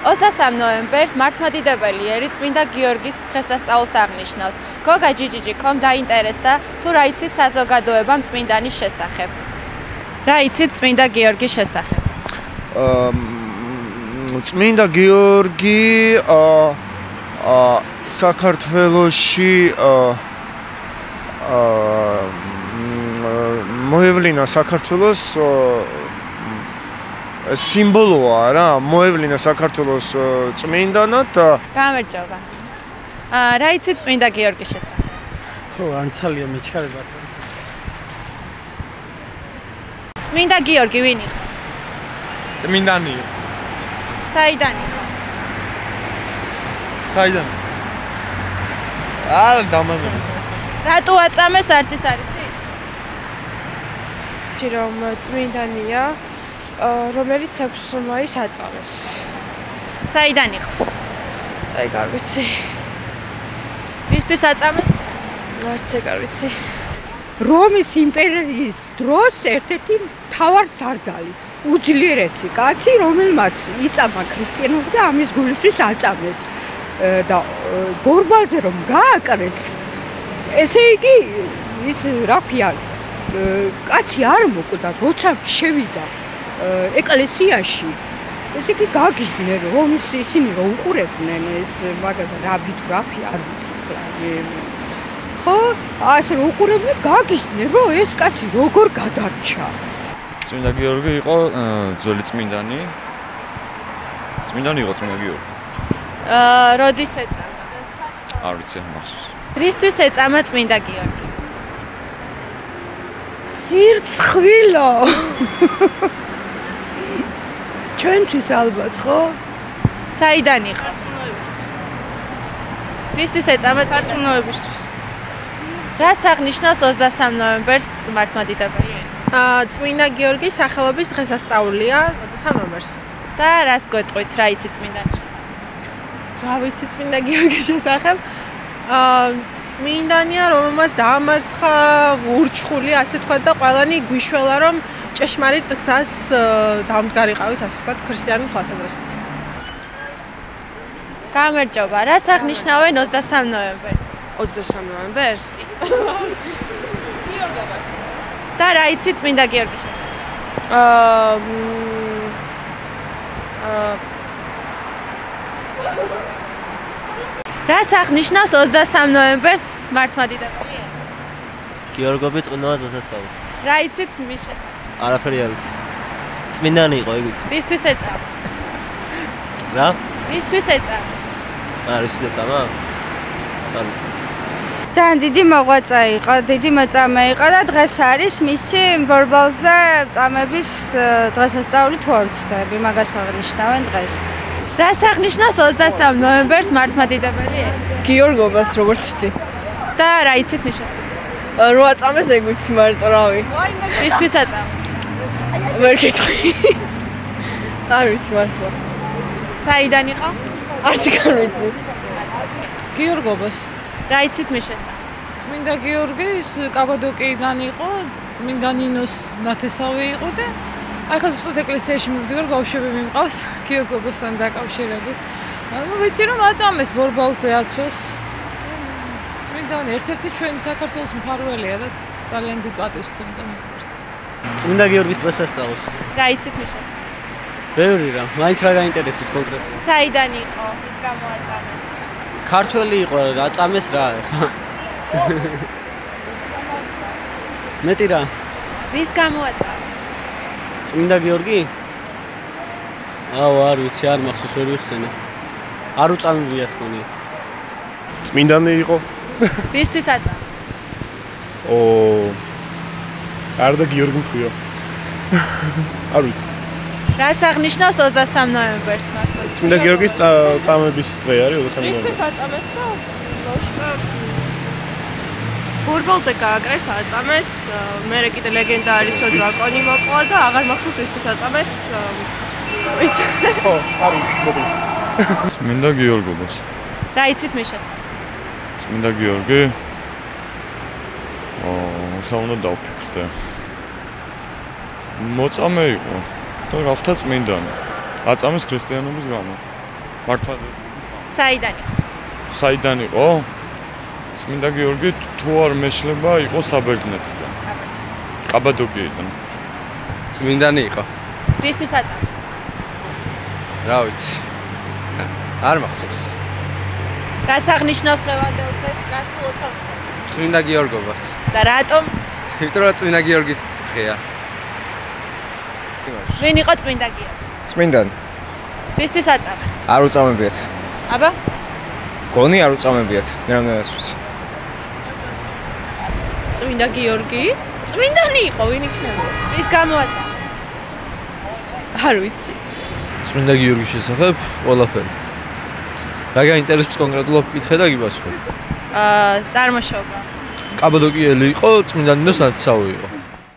23 ნოემბერს მართლმადიდებელი ერი წმინდა გიორგის დღესასწაულს აღნიშნავს. გოგა ჯიჯიჯი ხომ დაინტერესდა თუ რა იცის საზოგადოებამ წმინდანის შესახებ? რა იცით წმინდა გიორგის შესახებ? წმინდა გიორგი საქართველოში მოევლინა საქართველოს სიმბოლოა რა, მოევლინა საქართველოს წმინდანად. გამარჯობა. რა იცით წმინდა გიორგის შესახებ? ხო, ანცალია მეჩქარებათ. წმინდა გიორგი ვინ იყო? წმინდანი. საიდან იყო? საიდან? არა დამანები. რატო აწამეს არც ის არ იცი? რომ წმინდანია, რომელიც 6 მაისს აწამეს. საიდან იყო? აი, არ ვიცი. რისთვის აწამეს? არც ეგ არ ვიცი. რომის იმპერიის დროს ერთ-ერთი მთავარსარდალი, უძლიერესი კაცი, რომელმაც იწამა ქრისტიანობა და ამის გულისთვის აწამეს და ბორბალზე რომ გააკრეს, ესე იგი ის რა ქვია, კაცი არ მოკვდა, როცა შევიდა ეკლესიაში. ესე იგი გაგიდნენ რომ ისინი რომ უყურებდნენ ეს მაგალითად რაბი თუ რა ქვია, არ ვიცი ხლა. ხო, ასე რომ უყურებდნენ, გაგიდნენ რომ ეს კაცი როგორ გადარჩა. წმინდა გიორგი იყო ძველი წმინდანი. წმინდანი იყო წმინდა გიორგი. როდის ეწამა? არ ვიცი მახსოვს. რისთვის ეწამა წმინდა გიორგი? სირცხვილო. ჩვენთვის ალბათ, ხო? საიდან იყო? რისთვის ეწამა წარწმუნოებისთვის? რას აღნიშნავს 23 ნოემბერს მართლმადიდებელი ერი? წმინდა გიორგის სახელობის დღესასწაულია 23 ნოემბერს. და რას გვეტყვით, რა იცით წმინდანის შესახებ? რა ვიცი წმინდა გიორგის შესახებ? წმინდანია, რომელმაც დაამარცხა ურჩხული, ასე ვთქვათ, და ყველანი გვიშველა, რომ ჭეშმარიტ გზას დამდგარიყავით, ასე ვთქვათ, ქრისტიანულ თვალსაზრისით. გამარჯობა. რას აღნიშნავენ 23 ნოემბერს? 23 ნოემბერს? გიორგობას. და რა იცით წმინდა გიორგის შესახებ? რას აღნიშნავს 23 ნოემბერს მართლმადიდებელი ერი? გიორგობის წმინდა დღესასწაულს. რა იცით მის შესახებ? არაფერი არ ვიცი. წმინდანი იყო, ეგ ვიცი. რისთვის ეწამა? რა? რისთვის ეწამა? რისთვის ეწამა? არ ვიცი. ძალიან დიდი მოღვაწე იყო, დიდი მოწამე იყო და დღეს არის მისი ბორბალზე წამების დღესასწაული თუ არ ვცდები, მაგას აღნიშნავენ დღეს. რას აღნიშნავს 23 ნოემბერს მართლმადიდებელი ერი? გიორგობას, როგორც ვიცი. და რა იცით მის შესახებ? რო აწამეს ეგ ვიცი მარტო რავი. რისთვის აწამეს? ვერ გეტყვი. არ ვიცი მართლა. საიდან იყო? არც არ ვიცი. გიორგობას. რა იცით მის შესახებ? წმინდა გიორგის კაბადოკიიდან იყო, წმინდა ნინოს ნათესავი იყო და აი ხა ზუსტად ეკლესიაში მივდივარ, ბავშვები მიმყავს გიორგობასთან დაკავშირებით. ვიცი რომ აწამეს ბორბალზე აცვეს. წმინდანი ერთ-ერთი ჩვენი საქართველოს მფარველია და ძალიან დიდ პატივს უწევდა მიყვარს. წმინდა გიორგის დღესასწაულს. რა იცით მის შესახებ? ბევრი რა, მაინც რა გაინტერესებს კონკრეტულად. საიდან იყო, ის გამოაწამეს? ქართველი იყო, აწამეს რა ხა. მეტი რა. ვის გამოაწამეს? წმინდა გიორგი? არ ვიცი, არ მახსოვს, ვერ ვიხსენე. არ უწამებია თქონია. წმინდანი იყო. რისთვის აწამეს? არდა გიორგი მქვია. არ ვიცი. რას აღნიშნავს 23 ნოემბერს მართლმადიდებელი? წმინდა გიორგის წამების დღე არის 23 ნოემბერი. რისთვის აწამესო? ბავშვთა ბორბალზე გააკრეს, აწამეს. მერე კიდე ლეგენდა არის, რომ დრაკონი მოკლა და აღარ მახსოვს რისთვის აწამეს. ვიცი. ხო, არ ვიცი, მოგიწევს. წმინდა გიორგობას. რა იცით მის შესახებ? წმინდა გიორგი? ხა უნდა დავფიქრდე. მოწამე იყო და გახდა წმინდანი. აწამეს ქრისტიანობის გამო. მართლმადიდებლობის. საიდან იყო? საიდან იყო? წმინდა გიორგი თუ არ მეშლება იყო საბერძნეთიდან. კაბადოკიიდან. წმინდანი იყო. რისთვის აწამეს? რა ვიცი. არ მახსოვს. რას აღნიშნავს დღევანდელ დღეს? რას უოცავს? წმინდა გიორგობას. და რატომ? იმიტომ რომ წმინდა გიორგის დღეა. ვინ იყო წმინდა გიორგი? წმინდანი. რისთვის აწამეს? არ უწამებიათ. აბა? გონი არ უწამებიათ. მე რამდენადაც ვიცი. წმინდა გიორგი? წმინდანი იყო, ვინ იქნება? რის გამო აწამეს? არ ვიცი. წმინდა გიორგის შესახებ ყველაფერი. რა გაინტერესებს კონკრეტულად ვკითხე და გიბასქო. წარმოშობა. კაბადოკიელი იყო, წმინდანინოს ნათესავი იყო.